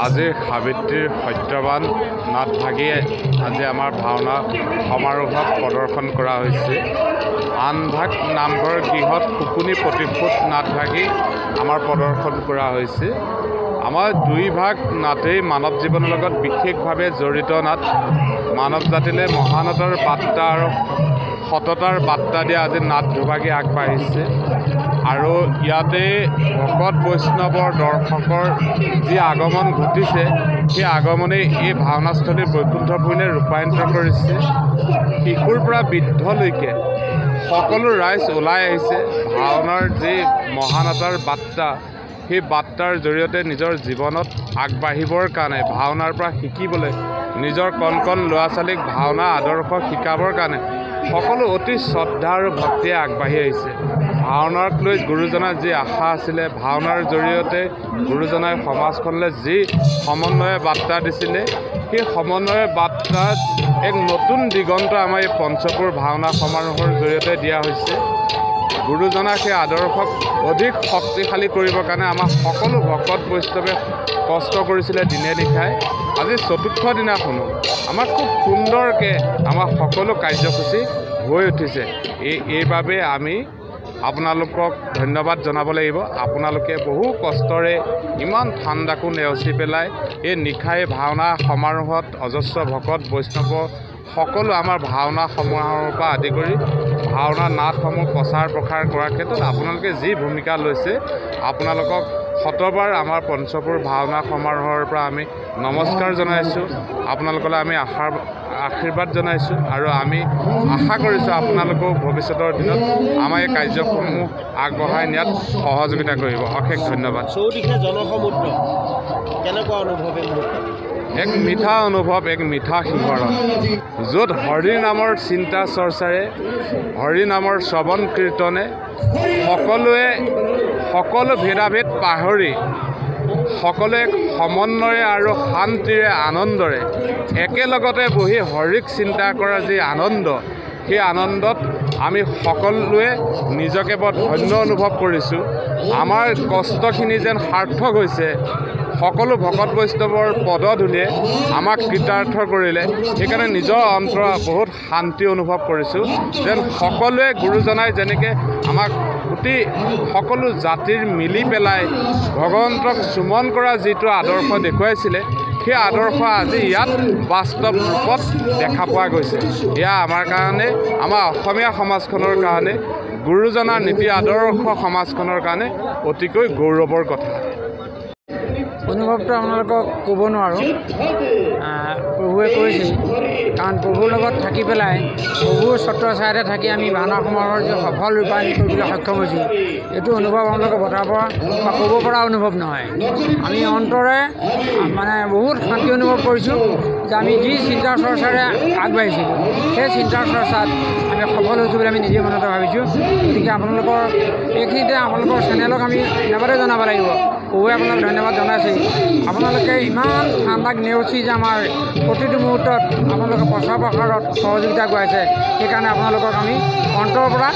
আজি সাবিত্ৰীৰ সত্যবান নাটভাগী আজি আমাৰ ভাওনা সমাৰোহত প্ৰদৰ্শন কৰা হৈছে। আন ভাগ নামঘৰ গৃহত শুকুনি প্ৰতিশোধ নাটভাগী আমাৰ প্ৰদৰ্শন কৰা হৈছে। আমাৰ দুই ভাগ নাটেই মানৱ জীৱনৰ লগত বিশেষভাৱে জড়িত নাট। মানৱ জাতিলৈ মহানতৰ বাৰ্তা আৰু সততাৰ বাৰ্তা দিয়া আজি নাট দুভাগী আগবাঢ়িছে আৰু ইয়াতে ভকত বৈষ্ণৱৰ দৰ্শকৰ যি আগমন ঘটিছে সেই আগমনে এই ভাওনাস্থলীৰ বৈকুণ্ঠপুৰীলৈ ৰূপান্তৰ কৰিছে। শিশুৰ পৰা বৃদ্ধলৈকে সকলো ৰাইজ ওলাই আহিছে। ভাওনাৰ যি মহানতাৰ বাৰ্তা সেই বাৰ্তাৰ জৰিয়তে নিজৰ জীৱনত আগবাঢ়িবৰ কাৰণে, ভাওনাৰ পৰা শিকিবলৈ, নিজৰ কণ কণ ল'ৰা ছোৱালীক ভাওনা আদৰ্শ শিকাবৰ কাৰণে সকলো অতি শ্ৰদ্ধা আৰু ভক্তিয়ে আগবাঢ়ি আহিছে। ভাওনাক লৈ গুৰুজনাৰ যি আশা আছিলে, ভাওনাৰ জৰিয়তে গুৰুজনাই সমাজখনলৈ যি সমন্বয়ৰ বাৰ্তা দিছিলে সেই সমন্বয়ৰ বাৰ্তাত এক নতুন দিগন্ত আমাৰ এই পঞ্চপুৰ ভাওনা সমাৰোহৰ জৰিয়তে দিয়া হৈছে। গুৰুজনাৰ সেই আদৰ্শক অধিক শক্তিশালী কৰিবৰ কাৰণে আমাৰ সকলো ভকত বৈষ্ণৱে কষ্ট কৰিছিলে দিনে নিশাই। আজি চতুৰ্থ দিনাখনো আমাৰ খুব সুন্দৰকৈ আমাৰ সকলো কাৰ্যসূচী হৈ উঠিছে। এইবাবে আমি আপোনালোকক ধন্যবাদ জনাব লাগিব। আপোনালোকে বহু কষ্টৰে ইমান ঠাণ্ডাকো নেওচি পেলাই এই নিশাই ভাওনা সমাৰোহত অজস্ৰ ভকত বৈষ্ণৱ সকলো আমাৰ ভাওনা সমাৰোহৰ পৰা আদি কৰি ভাওনা নাটসমূহ প্ৰচাৰ প্ৰসাৰ কৰাৰ ক্ষেত্ৰত আপোনালোকে যি ভূমিকা লৈছে, আপোনালোকক শতবাৰ আমাৰ পঞ্চপুৰ ভাওনা সমাৰোহৰ পৰা আমি নমস্কাৰ জনাইছোঁ। আপোনালোকলৈ আমি আশীৰ্বাদ জনাইছোঁ আৰু আমি আশা কৰিছোঁ আপোনালোকেও ভৱিষ্যতৰ দিনত আমাৰ এই কাৰ্যসমূহ আগবঢ়াই নিয়াত সহযোগিতা কৰিব। অশেষ ধন্যবাদ। চৌদিশে জনসমুদ্ৰ কেনেকুৱা অনুভৱ? এক মিঠা অনুভৱ, এক মিঠা শিহৰণ, য'ত হৰি নামৰ চিন্তা চৰ্চাৰে, হৰি নামৰ শ্ৰৱণ কীৰ্তনে সকলোৱে সকলো ভেদাভেদ পাহৰি সকলোৱে সমন্বয়ে আৰু শান্তিৰে আনন্দৰে একেলগতে বহি হৰিক চিন্তা কৰাৰ যি আনন্দ, সেই আনন্দত আমি সকলোৱে নিজকে বৰ ধন্য অনুভৱ কৰিছোঁ। আমাৰ কষ্টখিনি যেন সাৰ্থক হৈছে। সকলো ভকত বৈষ্ণৱৰ পদধূলিয়ে আমাক কৃতাৰ্থ কৰিলে। সেইকাৰণে নিজৰ অন্তৰত বহুত শান্তি অনুভৱ কৰিছোঁ যেন সকলোৱে গুৰুজনাই যেনেকৈ আমাক গোটেই সকলো জাতিৰ মিলি পেলাই ভগৱন্তক চুমন কৰা যিটো আদৰ্শ দেখুৱাইছিলে, সেই আদৰ্শ আজি ইয়াত বাস্তৱ ৰূপত দেখা পোৱা গৈছে। এয়া আমাৰ কাৰণে, আমাৰ অসমীয়া সমাজখনৰ কাৰণে, গুৰুজনাৰ নীতি আদৰ্শ সমাজখনৰ কাৰণে অতিকৈ গৌৰৱৰ কথা। অনুভৱটো আপোনালোকক ক'ব নোৱাৰোঁ। প্ৰভুৱে কৈছে, কাৰণ প্ৰভুৰ লগত থাকি পেলাই প্ৰভুৰ ছত্ৰছায়াতে থাকি আমি ভাওনা সমাৰোহৰ যে সফল ৰূপায়ণ কৰিবলৈ সক্ষম হৈছোঁ, এইটো অনুভৱ আপোনালোকে বতাব পৰা বা ক'ব পৰা অনুভৱ নহয়। আমি অন্তৰে মানে বহুত শান্তি অনুভৱ কৰিছোঁ যে আমি যি চিন্তা চৰ্চাৰে আগবাঢ়িছিলোঁ সেই চিন্তা চৰ্চাত আমি সফল হৈছোঁ বুলি আমি নিজে মনতে ভাবিছোঁ। গতিকে আপোনালোকৰ এইখিনিতে আপোনালোকৰ চেনেলক আমি ধন্যবাদেই জনাব লাগিব। প্ৰভুৱে আপোনালোক ধন্যবাদ জনাইছে। আপোনালোকে ইমান ঠাণ্ডাক নেওচি যে আমাৰ প্ৰতিটো মুহূৰ্তত আপোনালোকে প্ৰচাৰ প্ৰসাৰত সহযোগিতা কৰাইছে, সেইকাৰণে আপোনালোকক আমি অন্তৰৰ পৰা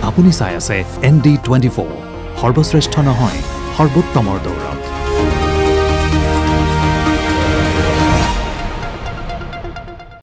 আপুনি চাই আছে ND24, সৰ্বশ্ৰেষ্ঠ নহয় সৰ্বোত্তমৰ দৌৰ।